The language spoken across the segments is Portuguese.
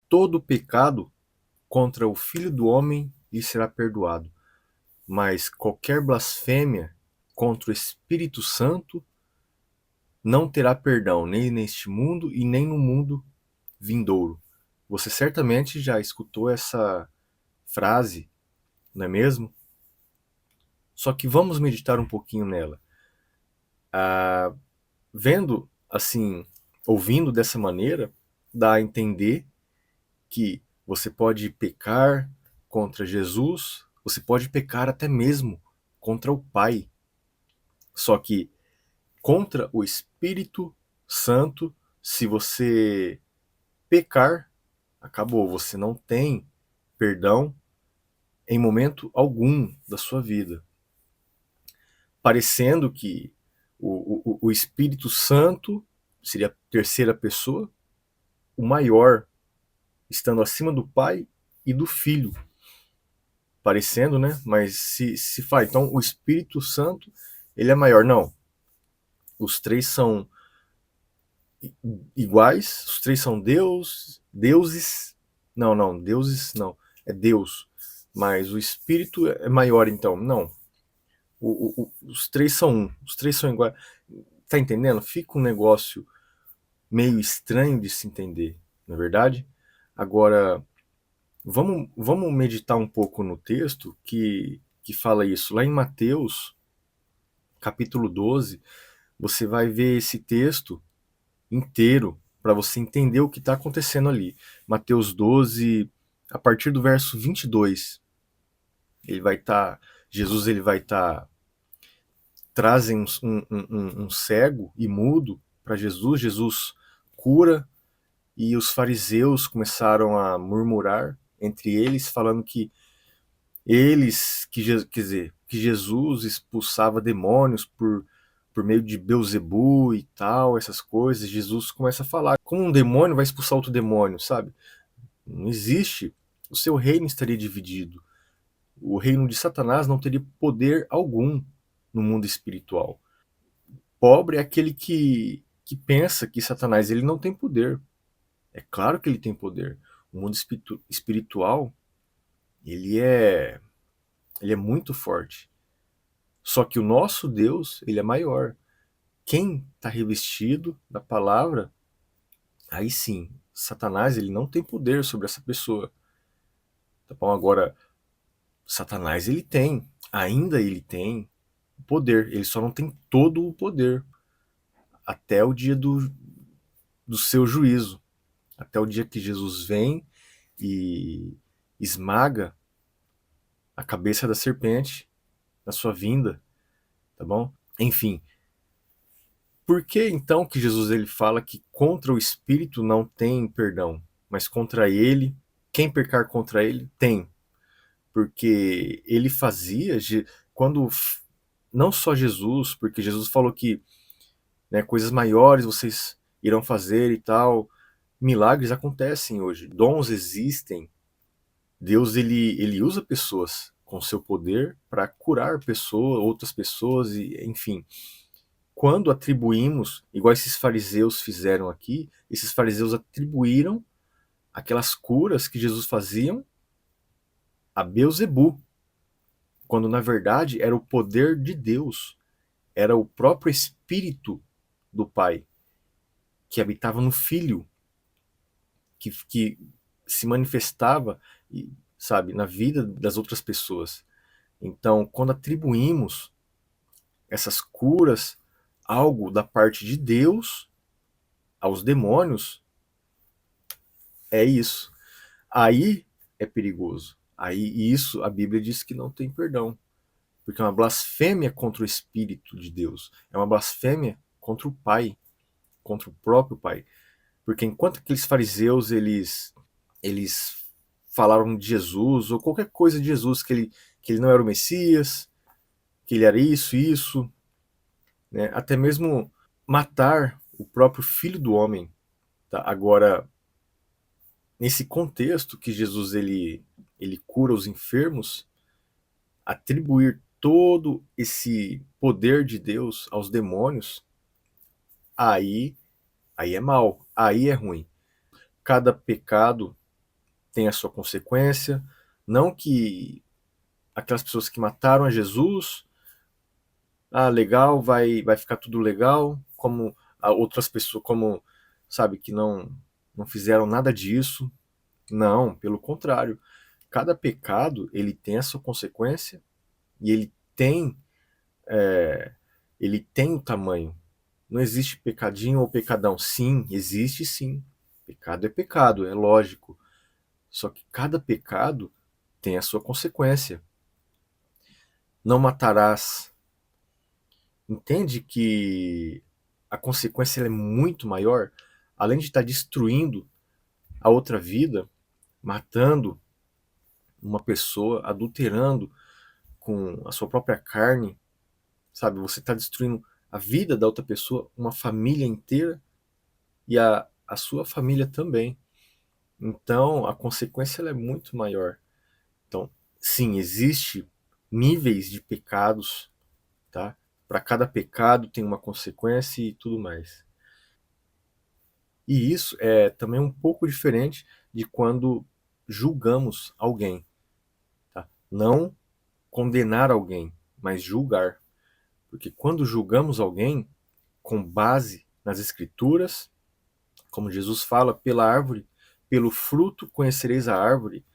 todo pecado contra o Filho do Homem lhe será perdoado, mas qualquer blasfêmia contra o Espírito Santo não terá perdão, nem neste mundo e nem no mundo vindouro. Você certamente já escutou essa frase, não é mesmo? Só que vamos meditar um pouquinho nela. Vendo assim, ouvindo dessa maneira, dá a entender que você pode pecar contra Jesus, você pode pecar até mesmo contra o Pai. Só que contra o Espírito Santo, se você pecar, acabou, você não tem perdão em momento algum da sua vida. Parecendo que o Espírito Santo seria a terceira pessoa, o maior, estando acima do Pai e do Filho. Parecendo, né? Mas se faz. Então, o Espírito Santo, ele é maior. Não. Os três são iguais, os três são deuses. Não, não, deuses não. É Deus. Mas o Espírito é maior, então. Não. Os três são um. Os três são iguais. Tá entendendo? Fica um negócio meio estranho de se entender, na é verdade? Agora, vamos meditar um pouco no texto que fala isso. Lá em Mateus, capítulo 12, você vai ver esse texto inteiro para você entender o que está acontecendo ali. Mateus 12, a partir do verso 22, ele vai estar, Jesus ele vai estar, trazem um cego e mudo para Jesus, Jesus cura, e os fariseus começaram a murmurar entre eles, falando que quer dizer, que Jesus expulsava demônios por meio de Beuzebu e tal, essas coisas. Jesus começa a falar como um demônio vai expulsar outro demônio, sabe? Não existe. O seu reino estaria dividido. O reino de Satanás não teria poder algum no mundo espiritual. Pobre é aquele que pensa que Satanás ele não tem poder. É claro que ele tem poder. O mundo espiritual ele é muito forte. Só que o nosso Deus, ele é maior. Quem está revestido da palavra, aí sim, Satanás ele não tem poder sobre essa pessoa. Tá bom? Agora, Satanás ainda ele tem poder, ele só não tem todo o poder até o dia do seu juízo, até o dia que Jesus vem e esmaga a cabeça da serpente na sua vinda, tá bom? Enfim, por que então que Jesus ele fala que contra o espírito não tem perdão, mas contra ele, quem pecar contra ele tem? Porque ele fazia quando não só Jesus, porque Jesus falou que, né, coisas maiores vocês irão fazer e tal. Milagres acontecem hoje, dons existem. Deus ele usa pessoas com seu poder para curar outras pessoas e enfim. Quando atribuímos, igual esses fariseus fizeram aqui, esses fariseus atribuíram aquelas curas que Jesus fazia a Beuzebu, quando na verdade era o poder de Deus, era o próprio Espírito do Pai que habitava no Filho, que se manifestava, sabe, na vida das outras pessoas. Então, quando atribuímos essas curas algo da parte de Deus aos demônios, é isso. Aí é perigoso. Aí isso a Bíblia diz que não tem perdão, porque é uma blasfêmia contra o Espírito de Deus, é uma blasfêmia contra o Pai, contra o próprio Pai. Porque enquanto aqueles fariseus eles falaram de Jesus ou qualquer coisa de Jesus que ele não era o Messias, que ele era isso, né? Até mesmo matar o próprio Filho do Homem. Tá? Agora, nesse contexto que Jesus ele cura os enfermos, atribuir todo esse poder de Deus aos demônios, aí aí é mal, aí é ruim. Cada pecado tem a sua consequência, não que aquelas pessoas que mataram a Jesus, legal, vai ficar tudo legal, como outras pessoas, como, sabe, que não fizeram nada disso. Não, pelo contrário. Cada pecado, ele tem a sua consequência e é, ele tem o tamanho. Não existe pecadinho ou pecadão. Sim, existe sim. Pecado é pecado, é lógico. Só que cada pecado tem a sua consequência. Não matarás. Entende que a consequência é muito maior? Além de estar destruindo a outra vida, matando uma pessoa, adulterando com a sua própria carne, sabe? Você está destruindo a vida da outra pessoa, uma família inteira e a sua família também. Então, a consequência ela é muito maior. Então, sim, existe níveis de pecados, tá? Para cada pecado tem uma consequência e tudo mais. E isso é também um pouco diferente de quando julgamos alguém, tá? Não condenar alguém, mas julgar. Porque quando julgamos alguém com base nas escrituras, como Jesus fala, pela árvore, pelo fruto conhecereis a árvore,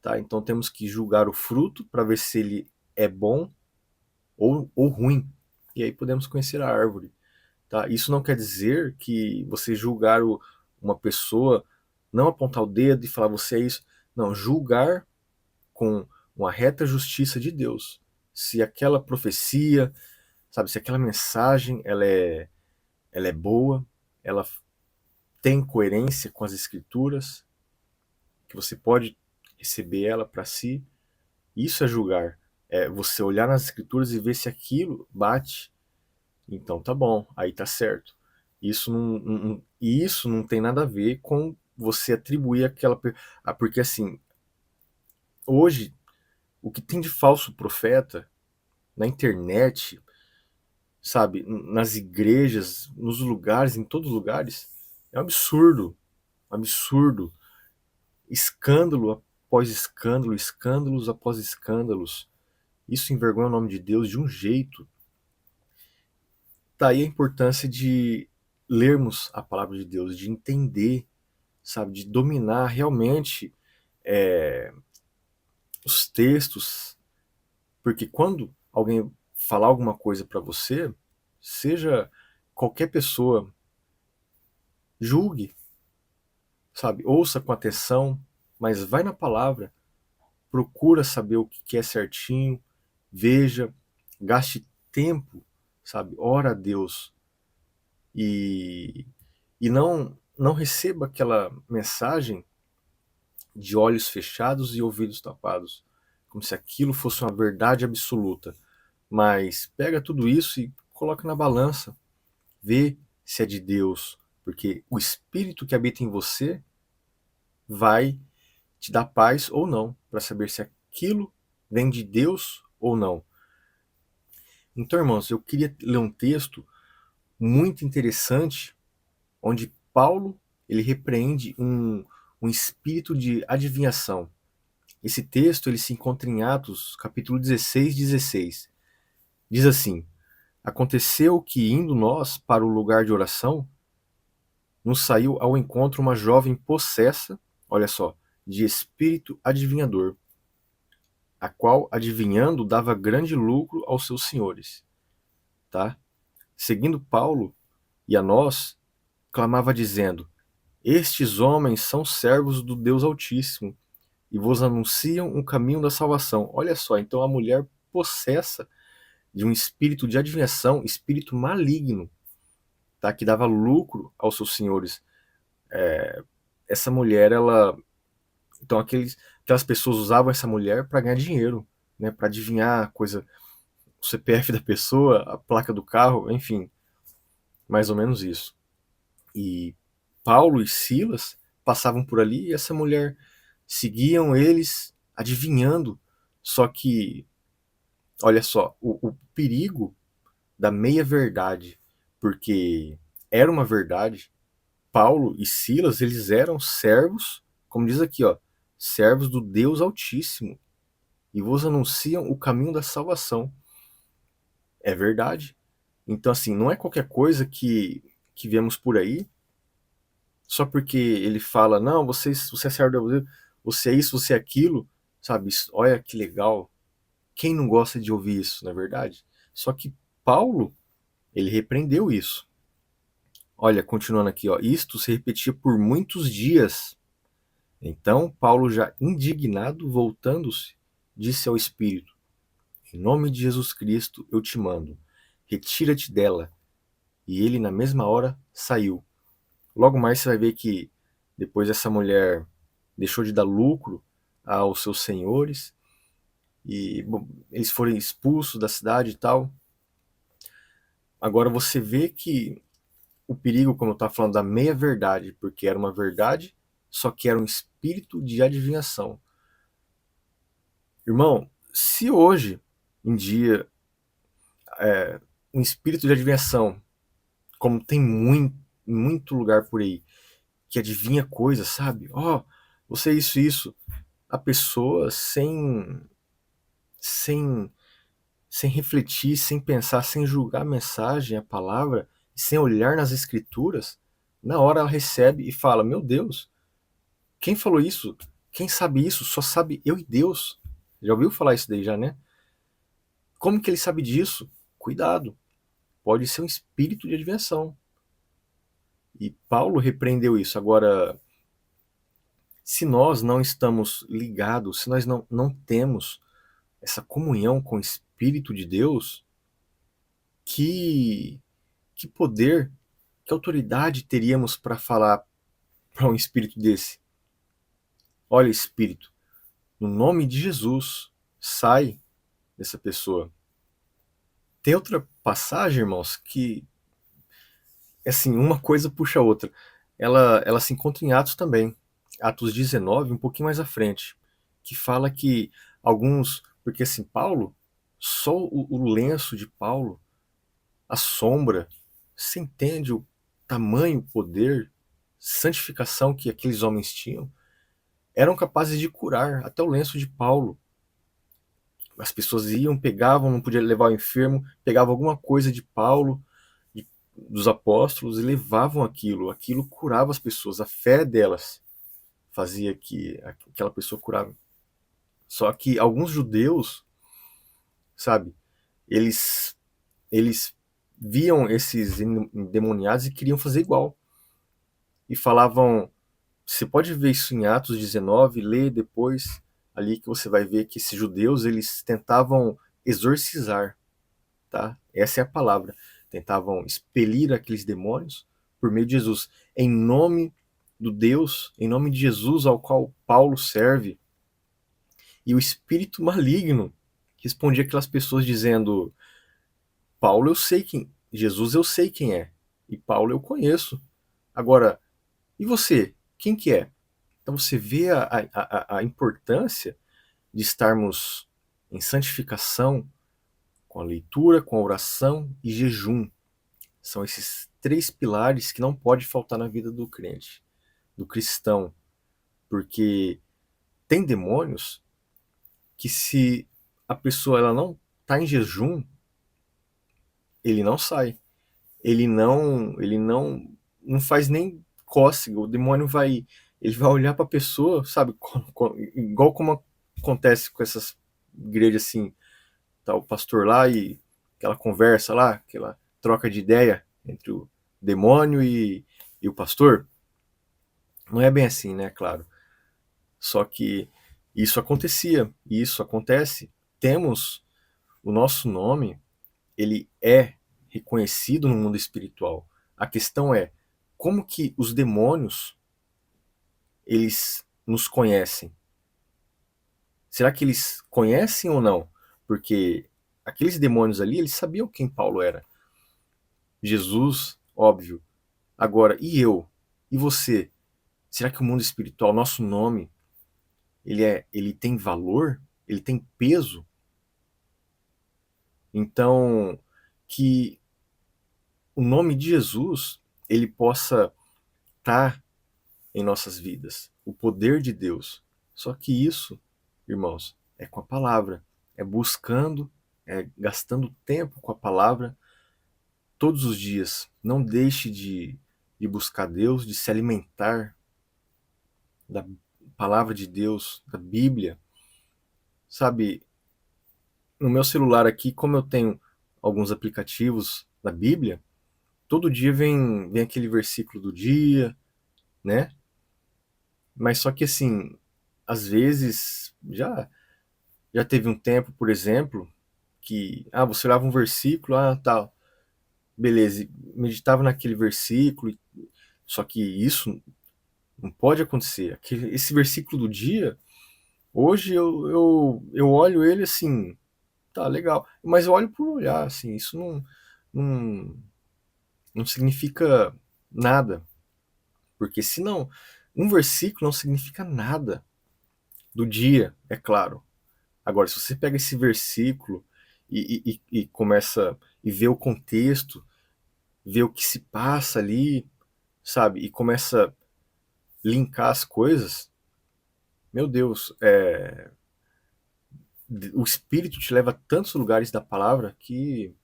tá? Então temos que julgar o fruto para ver se ele é bom ou ruim. E aí podemos conhecer a árvore, tá? Isso não quer dizer que você julgar uma pessoa, não apontar o dedo e falar você é isso. Não, julgar com uma reta justiça de Deus. Se aquela profecia, sabe, se aquela mensagem ela é boa, ela tem coerência com as escrituras, que você pode receber ela para si. Isso é julgar. É você olhar nas escrituras e ver se aquilo bate. Então tá bom, aí tá certo. Isso não tem nada a ver com você atribuir aquela. Porque assim, hoje, o que tem de falso profeta na internet, sabe, nas igrejas, nos lugares, em todos os lugares, é um absurdo. Um absurdo. Escândalo após escândalo, escândalos após escândalos. Isso envergonha o nome de Deus de um jeito. Daí a importância de lermos a palavra de Deus, de entender, sabe, de dominar realmente é, os textos, porque quando alguém falar alguma coisa para você, seja qualquer pessoa, julgue, sabe, ouça com atenção, mas vai na palavra, procura saber o que é certinho, veja, gaste tempo, sabe, ora a Deus e, e não receba aquela mensagem de olhos fechados e ouvidos tapados, como se aquilo fosse uma verdade absoluta. Mas pega tudo isso e coloca na balança, vê se é de Deus, porque o Espírito que habita em você vai te dar paz ou não, para saber se aquilo vem de Deus ou não. Então, irmãos, eu queria ler um texto muito interessante, onde Paulo ele repreende um espírito de adivinhação. Esse texto ele se encontra em Atos, capítulo 16, 16. Diz assim: Aconteceu que, indo nós para o lugar de oração, nos saiu ao encontro uma jovem possessa, olha só, de espírito adivinhador, a qual, adivinhando, dava grande lucro aos seus senhores. Tá? Seguindo Paulo e a nós, clamava dizendo: Estes homens são servos do Deus Altíssimo e vos anunciam um caminho da salvação. Olha só, então a mulher possessa de um espírito de adivinhação, espírito maligno, tá? Que dava lucro aos seus senhores. Essa mulher, ela. Então aquelas pessoas usavam essa mulher para ganhar dinheiro, né? Para adivinhar a coisa, o CPF da pessoa, a placa do carro, enfim, mais ou menos isso. E Paulo e Silas passavam por ali e essa mulher seguiam eles adivinhando. Só que, olha só, o perigo da meia-verdade, porque era uma verdade. Paulo e Silas, eles eram servos, como diz aqui, ó, servos do Deus Altíssimo, e vos anunciam o caminho da salvação. É verdade. Então, assim, não é qualquer coisa que vemos por aí, só porque ele fala, não, você é servo de Deus, você é isso, você é aquilo, sabe? Olha que legal. Quem não gosta de ouvir isso, não é verdade? Só que Paulo, ele repreendeu isso. Olha, continuando aqui, ó, isto se repetia por muitos dias. Então, Paulo, já indignado, voltando-se, disse ao Espírito, em nome de Jesus Cristo eu te mando, retira-te dela. E ele, na mesma hora, saiu. Logo mais você vai ver que depois essa mulher deixou de dar lucro aos seus senhores e bom, eles foram expulsos da cidade e tal. Agora você vê que o perigo, como eu estava falando, da meia-verdade, porque era uma verdade, só que era um espírito de adivinhação. Irmão, se hoje em dia um espírito de adivinhação, como tem muito lugar por aí, que adivinha coisas, sabe? Ó, oh, você é isso, isso. A pessoa sem, sem refletir, sem pensar, sem julgar a mensagem, a palavra, sem olhar nas escrituras, na hora ela recebe e fala: Meu Deus, quem falou isso? Quem sabe isso? Só sabe eu e Deus. Já ouviu falar isso daí já, né? Como que ele sabe disso? Cuidado, pode ser um espírito de adivinhação. E Paulo repreendeu isso. Agora, se nós não estamos ligados, se nós não temos essa comunhão com o Espírito de Deus, que, que poder, que autoridade teríamos para falar para um espírito desse? Olha, espírito, no nome de Jesus, sai dessa pessoa. Tem outra passagem, irmãos, que assim, uma coisa puxa a outra. Ela se encontra em Atos também, Atos 19, um pouquinho mais à frente, que fala que alguns, porque assim, Paulo, só o lenço de Paulo, a sombra, você entende o tamanho, o poder, santificação que aqueles homens tinham? Eram capazes de curar até o lenço de Paulo. As pessoas iam, pegavam, não podia levar o enfermo, pegavam alguma coisa de Paulo, dos apóstolos, e levavam aquilo. Aquilo curava as pessoas, a fé delas fazia que aquela pessoa curava. Só que alguns judeus, sabe, eles, eles viam esses endemoniados e queriam fazer igual. E falavam, você pode ver isso em Atos 19, lê depois ali que você vai ver que esses judeus, eles tentavam exorcizar, tá? Essa é a palavra. Tentavam expelir aqueles demônios por meio de Jesus, em nome do Deus, em nome de Jesus ao qual Paulo serve. E o espírito maligno respondia aquelas pessoas dizendo: Paulo eu sei quem, Jesus eu sei quem é, e Paulo eu conheço. Agora, e você? Quem que é? Então você vê a importância de estarmos em santificação com a leitura, com a oração e jejum. São esses três pilares que não pode faltar na vida do crente, do cristão, porque tem demônios que se a pessoa ela não está em jejum, ele não sai, ele não faz nem cócega, o demônio ele vai olhar para a pessoa, sabe, igual como acontece com essas igrejas assim, tá o pastor lá e aquela conversa lá, aquela troca de ideia entre o demônio e o pastor. Não é bem assim, né? Claro. Só que isso acontecia, e isso acontece. Temos o nosso nome, ele é reconhecido no mundo espiritual. A questão é como que os demônios eles nos conhecem? Será que eles conhecem ou não? Porque aqueles demônios ali, eles sabiam quem Paulo era. Jesus, óbvio. Agora, e eu? E você? Será que o mundo espiritual, nosso nome, ele tem valor? Ele tem peso? Então, que o nome de Jesus, ele possa estar em nossas vidas. O poder de Deus. Só que isso, irmãos, é com a palavra, é buscando, é gastando tempo com a palavra todos os dias. Não deixe de buscar Deus, de se alimentar da palavra de Deus, da Bíblia. Sabe, no meu celular aqui, como eu tenho alguns aplicativos da Bíblia, todo dia vem aquele versículo do dia, né? Mas só que assim, às vezes já teve um tempo, por exemplo, que você olhava um versículo, tal, beleza, meditava naquele versículo, só que isso não pode acontecer. Esse versículo do dia, hoje eu olho ele assim, tá legal, mas eu olho por olhar, assim, isso não, não significa nada, porque senão, um versículo não significa nada do dia, é claro. Agora, se você pega esse versículo e começa e vê o contexto, vê o que se passa ali, sabe, e começa a linkar as coisas, meu Deus, o Espírito te leva a tantos lugares da palavra que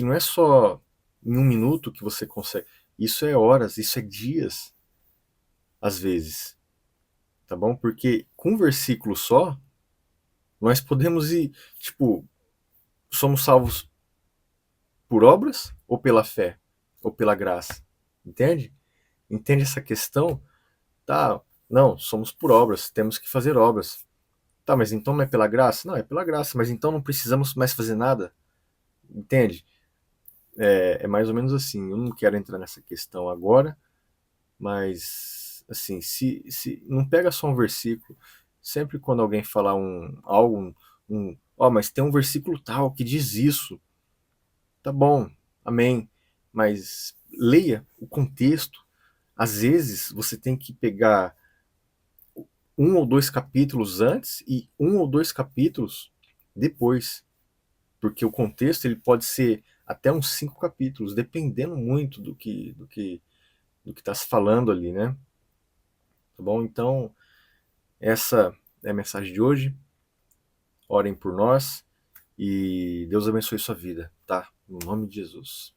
não é só em um minuto que você consegue, isso é horas, isso é dias, às vezes, tá bom? Porque com um versículo só, nós podemos ir, tipo, somos salvos por obras ou pela fé? Ou pela graça? Entende? Entende essa questão? Tá, não, somos por obras, temos que fazer obras. Tá, mas então não é pela graça? Não, é pela graça, mas então não precisamos mais fazer nada? Entende? É mais ou menos assim. Eu não quero entrar nessa questão agora, mas assim, se não pega só um versículo, sempre quando alguém falar mas tem um versículo tal que diz isso, tá bom, amém, mas leia o contexto. Às vezes você tem que pegar um ou dois capítulos antes e um ou dois capítulos depois, porque o contexto ele pode ser até uns 5 capítulos, dependendo muito do que está se falando ali, né? Tá bom? Então, essa é a mensagem de hoje. Orem por nós e Deus abençoe sua vida, tá? No nome de Jesus.